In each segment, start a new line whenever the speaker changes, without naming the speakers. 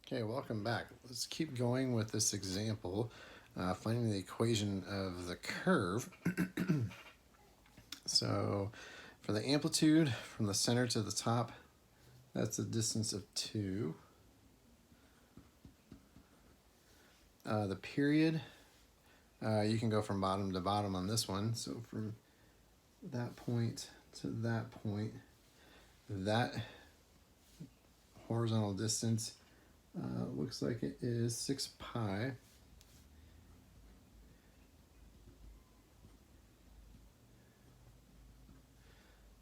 Okay, welcome back. Let's keep going with this example, finding the equation of the curve. So for the amplitude from the center to the top, that's a distance of 2. The period, you can go from bottom to bottom on this one. So from that point to that point, that horizontal distance looks like it is 6 pi.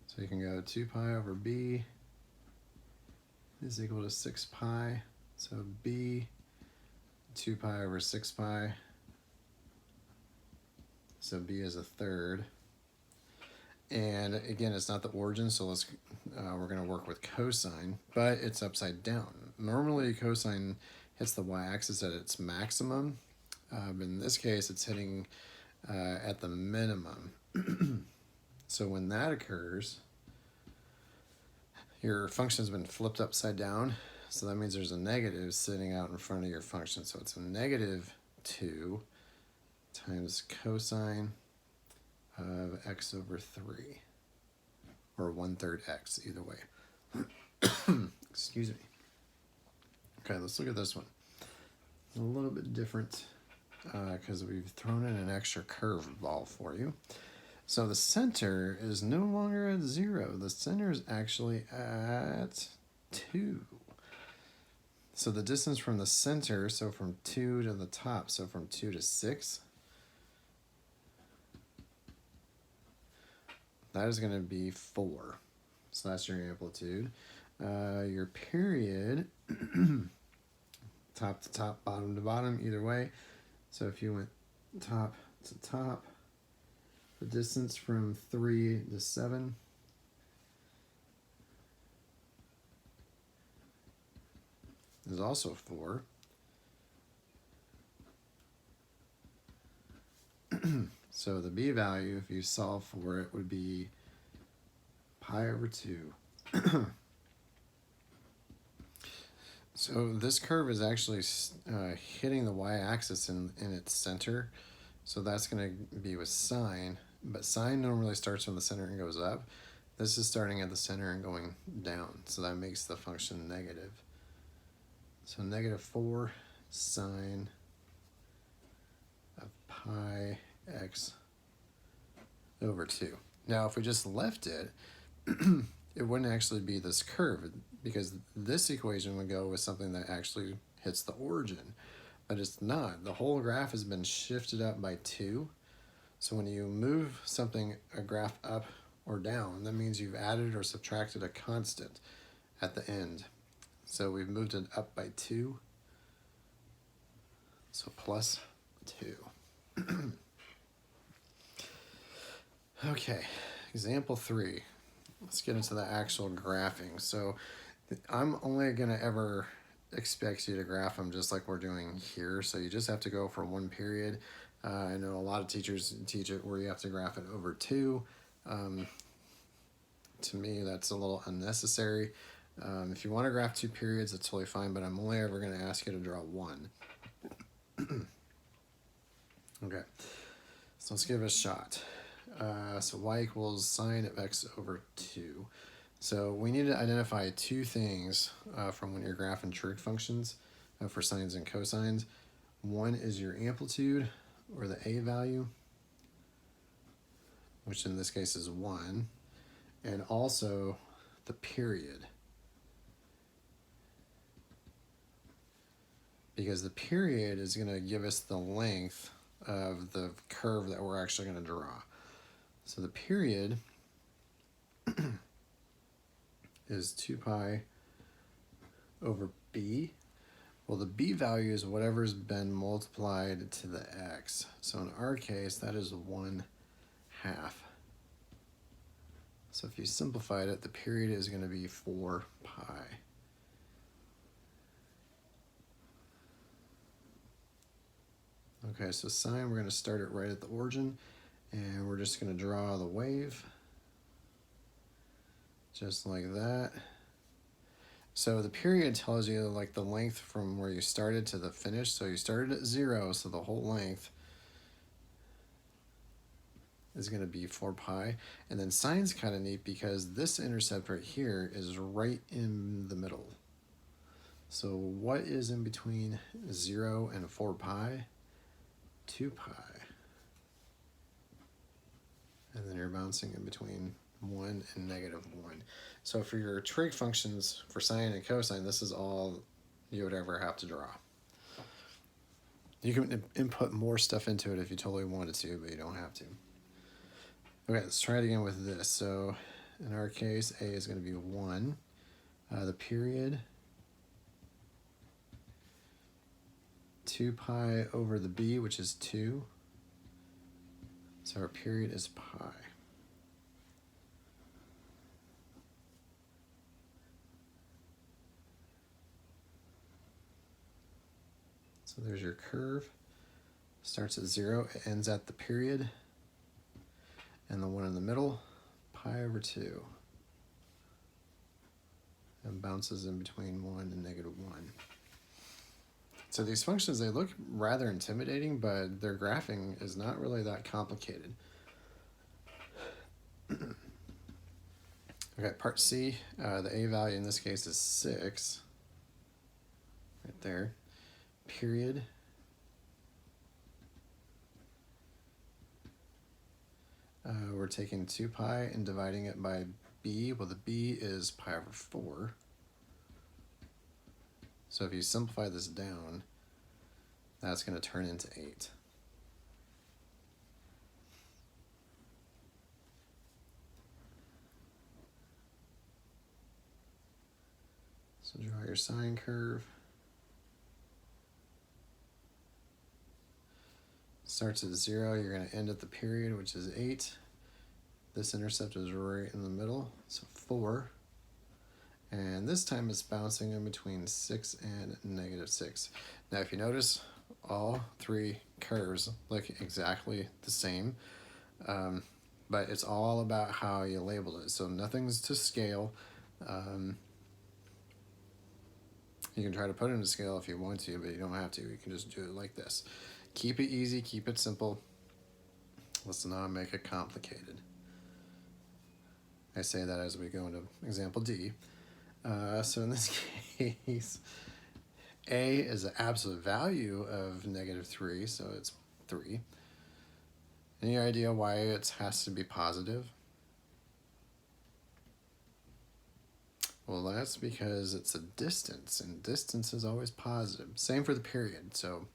So you can go 2 pi over b is equal to 6 pi. So b, 2 pi over 6 pi. So b is a third. And again, it's not the origin, so we're going to work with cosine, but it's upside down. Normally, cosine hits the y-axis at its maximum. But in this case, it's hitting at the minimum. So when that occurs, your function's been flipped upside down. So that means there's a negative sitting out in front of your function. So it's a negative 2 times cosine of x over 3, or 1/3 x, either way. Excuse me. Okay, let's look at this one. A little bit different because we've thrown in an extra curveball for you. So the center is no longer at 0. The center is actually at 2. So the distance from the center, so from 2 to the top, so from 2 to 6, that is going to be 4. So that's your amplitude. Your period, top to top, bottom to bottom, either way. So if you went top to top, the distance from 3 to 7 is also 4. So the b value, if you solve for it, would be pi over 2. So this curve is actually hitting the y-axis in its center. So that's going to be with sine. But sine normally starts from the center and goes up. This is starting at the center and going down. So that makes the function negative. So negative 4 sine of pi x over 2. Now if we just left it, it wouldn't actually be this curve, because this equation would go with something that actually hits the origin. But it's not. The whole graph has been shifted up by 2. So when you move a graph up or down, that means you've added or subtracted a constant at the end. So we've moved it up by 2. So plus 2. Okay, example 3. Let's get into the actual graphing. So I'm only going to ever expect you to graph them just like we're doing here. So you just have to go for one period. I know a lot of teachers teach it where you have to graph it over 2. To me, that's a little unnecessary. If you want to graph 2 periods, that's totally fine, but I'm only ever going to ask you to draw 1. Okay, so let's give it a shot. So y equals sine of x over 2. So we need to identify 2 things from when you're graphing trig functions for sines and cosines. One is your amplitude, or the a value, which in this case is 1, and also the period. Because the period is going to give us the length of the curve that we're actually going to draw. So the period is 2 pi over b. Well, the b value is whatever's been multiplied to the x. So in our case, that is 1/2. So if you simplified it, the period is going to be 4 pi. Okay, so sine, we're going to start it right at the origin, and we're just going to draw the wave, just like that. So the period tells you like the length from where you started to the finish. So you started at 0, so the whole length is going to be 4 pi. And then sine's kind of neat because this intercept right here is right in the middle. So what is in between 0 and 4 pi? 2 pi. And then you're bouncing in between 1 and -1. So for your trig functions for sine and cosine, this is all you would ever have to draw. You can input more stuff into it if you totally wanted to, but you don't have to. Okay, let's try it again with this. So in our case, a is going to be 1. The period, 2 pi over the b, which is 2. So our period is pi. So there's your curve. Starts at 0, it ends at the period. And the one in the middle, pi over 2. And bounces in between 1 and -1. So these functions, they look rather intimidating, but their graphing is not really that complicated. Okay, part C, the a value in this case is 6. Right there. Period. We're taking 2 pi and dividing it by b. Well, the b is pi over 4. So if you simplify this down, that's going to turn into 8. So draw your sine curve. Starts at 0, you're going to end at the period, which is 8. This intercept is right in the middle, so 4. And this time it's bouncing in between 6 and -6. Now if you notice, all 3 curves look exactly the same, but it's all about how you label it. So nothing's to scale. You can try to put it into scale if you want to, but you don't have to. You can just do it like this. Keep it easy, keep it simple. Let's not make it complicated. I say that as we go into example D. So in this case, a is the absolute value of -3, so it's 3. Any idea why it has to be positive? Well, that's because it's a distance, and distance is always positive. Same for the period. So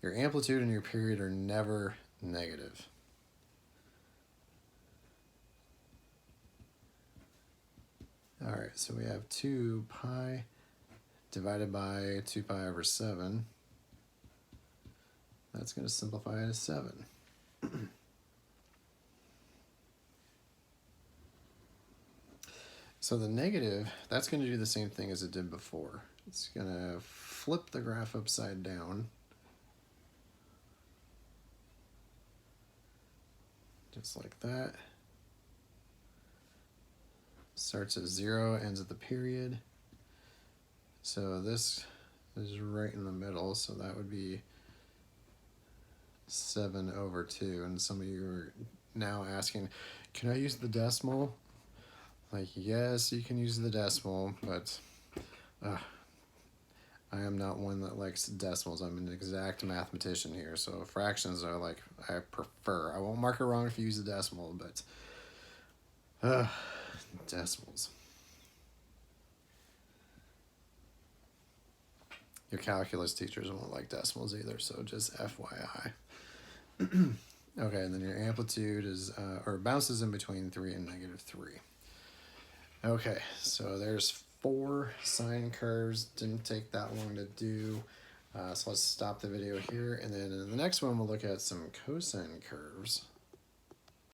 your amplitude and your period are never negative. All right, so we have 2 pi divided by 2 pi over 7. That's going to simplify to 7. So the negative, that's going to do the same thing as it did before. It's going to flip the graph upside down. Just like that. Starts at 0, ends at the period. So this is right in the middle, so that would be 7 over 2. And some of you are now asking, can I use the decimal? Like, yes, you can use the decimal, but I am not one that likes decimals. I'm an exact mathematician here, so fractions are like I prefer. I won't mark it wrong if you use the decimal, but decimals. Your calculus teachers won't like decimals either, so just FYI. Okay, and then your amplitude is, or bounces in between 3 and -3. Okay, so there's 4 sine curves. Didn't take that long to do. So let's stop the video here, and then in the next one we'll look at some cosine curves.